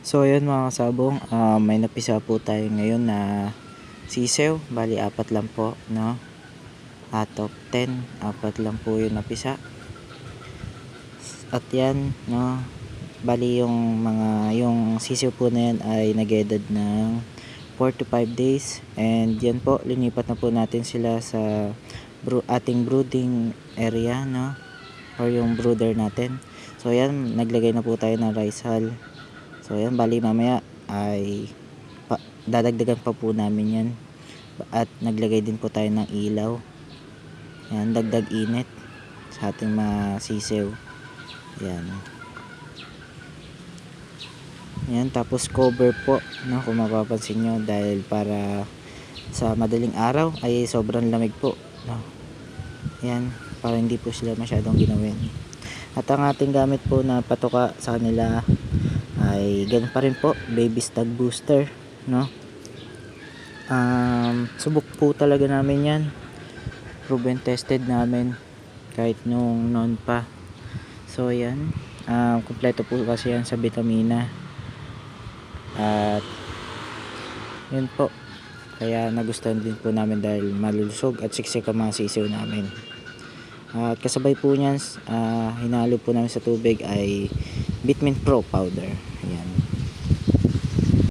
So ayun mga kasabong, may napisa po tayo ngayon na sisew. Bali apat lang po, no? Out of 10, apat lang po yung napisa. At yan, no? Bali yung sisew po na yan ay nag-edad ng 4 to 5 days. And yan po, linipat na po natin sila sa ating brooding area, no? Or yung brooder natin. So yan, naglagay na po tayo ng rice hull. So yan, bali mamaya ay dadagdagan pa po namin yan. At naglagay din po tayo ng ilaw. Yan, dagdag init sa ating mga sisew. Yan. Yan, tapos cover po, no, kung mapapansin nyo, dahil para sa madaling araw ay sobrang lamig po, no. Yan, para hindi po sila masyadong ginawin. At ang ating gamit po na patuka sa kanila ay ganun pa rin po, baby stag booster, no. Subok po talaga namin yan, proven tested namin kahit nung noon pa. So yan, kompleto po kasi yan sa vitamina. At yun po, kaya nagustuhan din po namin dahil malulusog at siksik ang mga sisiw namin. At kasabay po niyan, hinalo po namin sa tubig ay Vitamin Pro powder. Ayan.